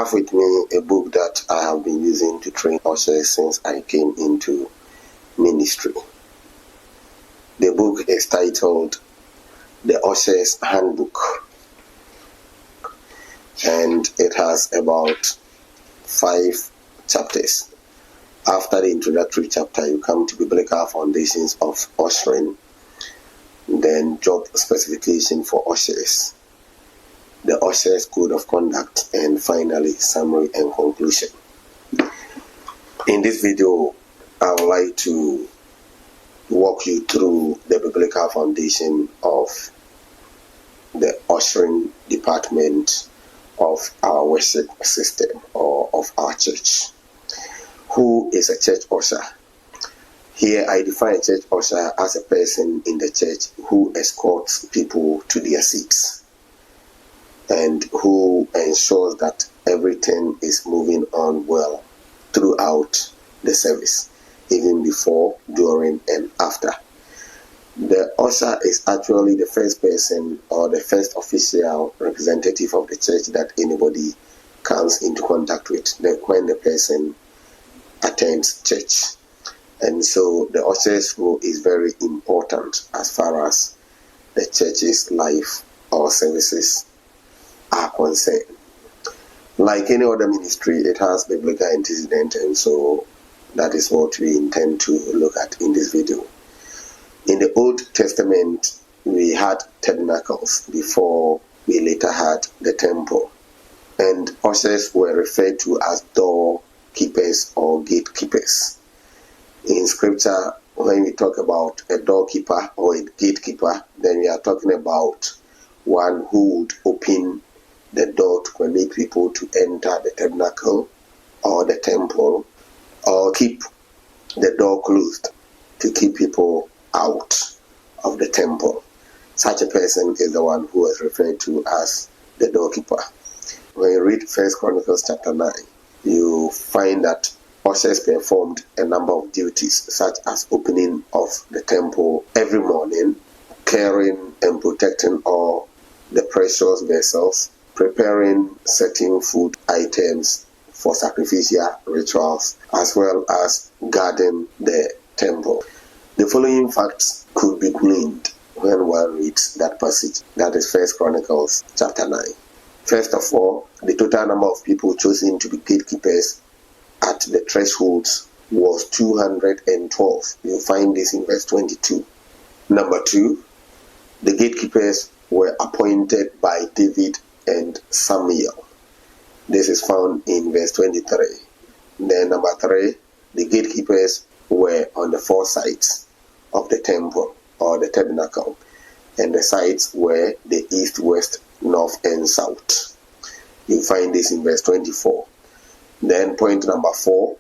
have with me a book that I have been using to train ushers since I came into ministry. The book is titled The Usher's Handbook, and it has about 5 chapters. After the introductory chapter, you come to Biblical Foundations of Ushering, then Job Specification for Ushers, the Usher's Code of Conduct, and finally Summary and Conclusion. In this video, I would like to walk you through the Biblical foundation of the ushering department of our worship system or of our church. Who is a church usher? Here I define a church usher as a person in the church who escorts people to their seats and who ensures that everything is moving on well throughout the service, even before, during, and after. The usher is actually the first person or the first official representative of the church that anybody comes into contact with when the person attends church. And so the usher's role is very important as far as the church's life or services are concerned. Like any other ministry, it has biblical antecedent, and so that is what we intend to look at in this video. In the Old Testament, we had tabernacles before we later had the temple, and ushers were referred to as doorkeepers or gatekeepers. In scripture, when we talk about a doorkeeper or a gatekeeper, then we are talking about one who would open the door to permit people to enter the tabernacle or the temple, or keep the door closed to keep people out of the temple. Such a person is the one who is referred to as the doorkeeper. When you read 1 Chronicles chapter 9, you find that ushers performed a number of duties, such as opening of the temple every morning, caring and protecting all the precious vessels, preparing certain food items for sacrificial rituals, as well as guarding the temple. The following facts could be gleaned when one reads that passage, that is 1 Chronicles chapter 9. First of all, the total number of people chosen to be gatekeepers at the thresholds was 212. You'll find this in verse 22. Number 2, the gatekeepers were appointed by David and Samuel. This is found in verse 23. Then number 3, the gatekeepers were on the 4 sides of the temple or the tabernacle, and the sides were the east, west, north, and south. You find this in verse 24. Then point number 4,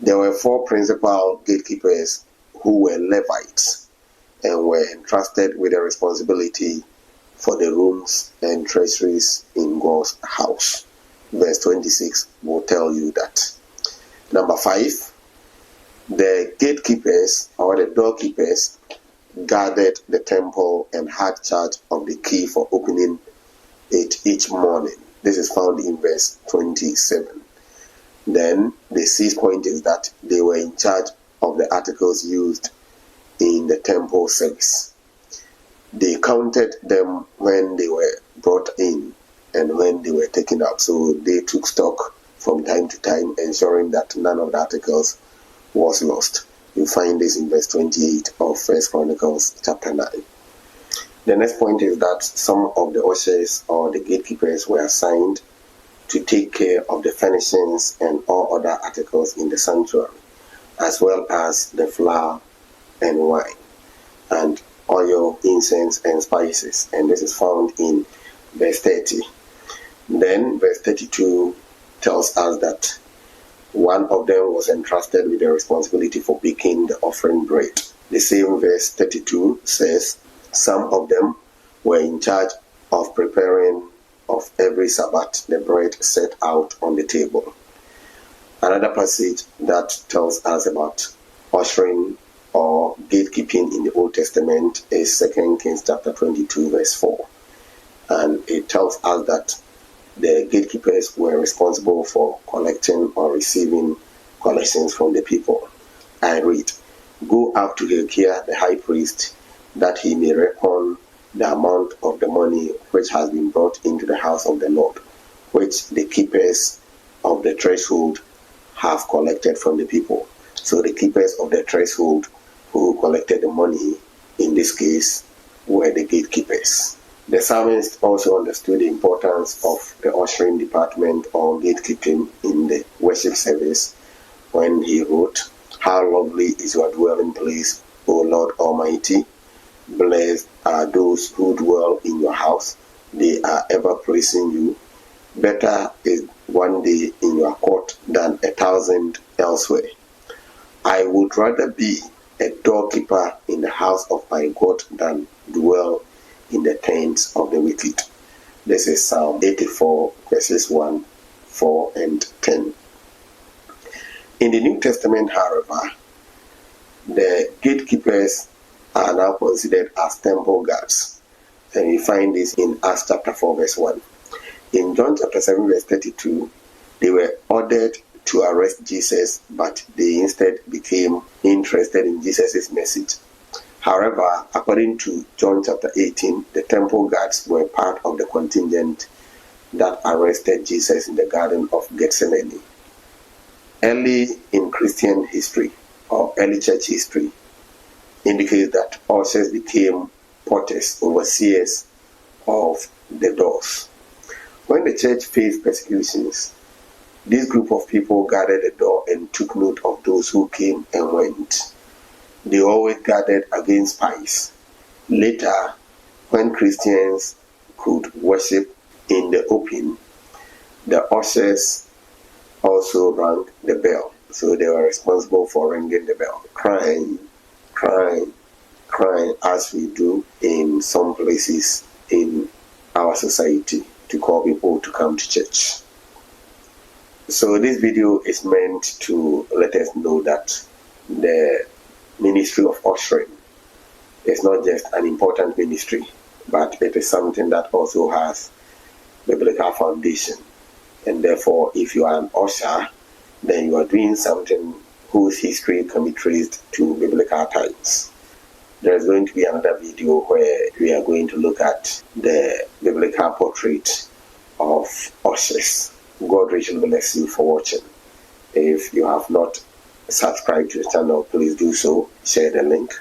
there were 4 principal gatekeepers who were Levites and were entrusted with the responsibility for the rooms and treasuries in God's house. Verse 26 will tell you that. Number 5, the gatekeepers or the doorkeepers guarded the temple and had charge of the key for opening it each morning. This is found in verse 27. Then the 6th point is that they were in charge of the articles used in the temple service. They counted them when they were brought in and when they were taken out. So they took stock from time to time, ensuring that none of the articles was lost. You find this in verse 28 of 1 Chronicles chapter 9. The next point is that some of the ushers or the gatekeepers were assigned to take care of the furnishings and all other articles in the sanctuary, as well as the flour and wine, and oil, incense, and spices. And this is found in verse 30. Then verse 32 tells us that one of them was entrusted with the responsibility for baking the offering bread. The same verse 32 says some of them were in charge of preparing of every Sabbath the bread set out on the table. Another passage that tells us about ushering or gatekeeping in the Old Testament is 2 Kings chapter 22 verse 4. And it tells us that the gatekeepers were responsible for collecting or receiving collections from the people. I read, "Go up to Hilkiah the high priest, that he may reckon the amount of the money which has been brought into the house of the Lord, which the keepers of the threshold have collected from the people." So the keepers of the threshold who collected the money, in this case, were the gatekeepers. The psalmist also understood the importance of the ushering department or gatekeeping in the worship service when he wrote, "How lovely is your dwelling place, O Lord Almighty! Blessed are those who dwell in your house. They are ever praising you. Better is one day in your court than 1,000 elsewhere. I would rather be a doorkeeper in the house of my God than dwell in the tents of the wicked." This is Psalm 84, verses 1, 4, and 10. In the New Testament, however, the gatekeepers are now considered as temple guards. And we find this in Acts chapter 4, verse 1. In John chapter 7, verse 32, they were ordered to arrest Jesus, but they instead became interested in Jesus' message. However, according to John chapter 18, the temple guards were part of the contingent that arrested Jesus in the Garden of Gethsemane. Early in Christian history, or early church history, indicates that ushers became porters, overseers of the doors. When the church faced persecutions, this group of people guarded the door and took note of those who came and went. They always guarded against spies. Later, when Christians could worship in the open, the ushers also rang the bell. So they were responsible for ringing the bell, crying, as we do in some places in our society to call people to come to church. So this video is meant to let us know that the ministry of ushering is not just an important ministry, but it is something that also has biblical foundation. And therefore, if you are an usher, then you are doing something whose history can be traced to biblical times. There is going to be another video where we are going to look at the biblical portrait of ushers. God richly bless you for watching. If you have not subscribed to the channel, please do so. Share the link,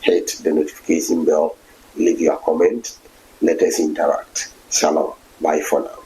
hit the notification bell, leave your comment. Let us interact. Shalom. Bye for now.